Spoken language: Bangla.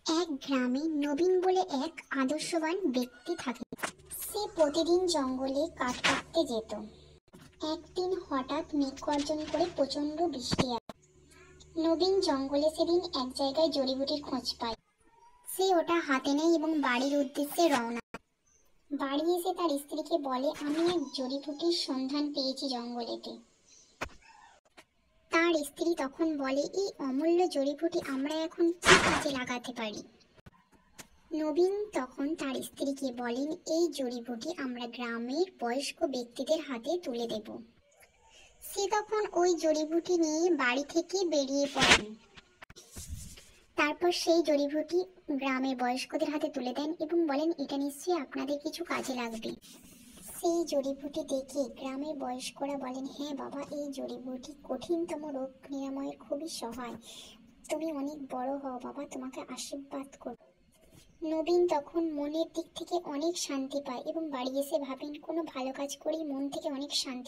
এক গ্রামে নবীন বলে এক আদর্শবান ব্যক্তি থাকে। সে প্রতিদিন জঙ্গলে কাঠ কাটতে যেত। একদিন হঠাৎ মেঘ গর্জন করে প্রচন্ড বৃষ্টি আসে। নবীন জঙ্গলে সেদিন এক জায়গায় জড়িবুটির খোঁজ পায়। সে ওটা হাতে নেয় এবং বাড়ির উদ্দেশ্যে রওনা। বাড়ি এসে তার স্ত্রীকে বলে, আমি এক জড়িবুটির সন্ধান পেয়েছি জঙ্গলেতে। তার স্ত্রী তখন বলে, এই অমূল্য জড়িবুটি আমরা এখন কি কাজে লাগাতে পারি? নবীন তখন তার স্ত্রীকে বলেন, এই জড়িবুটি আমরা গ্রামের বয়স্ক ব্যক্তিদের হাতে তুলে দেব। সে তখন ওই জড়িবুটি নিয়ে বাড়ি থেকে বেরিয়ে পড়েন। তারপর সেই জড়িবুটি গ্রামের বয়স্কদের হাতে তুলে দেন এবং বলেন, এটা নিশ্চয়ই আপনাদের কিছু কাজে লাগবে। সেই জড়িবুটি দেখে গ্রামের বয়স্করা বলেন, হ্যাঁ বাবা, এই জড়িবুটি কঠিনতম রোগ নিরাময়ের খুবই সহায়। তুমি অনেক বড় হও বাবা, তোমাকে আশীর্বাদ করো। নবীন তখন মনের দিক থেকে অনেক শান্তি পায় এবং বাড়ি এসে ভাবেন, কোনো ভালো কাজ করেই মন থেকে অনেক শান্তি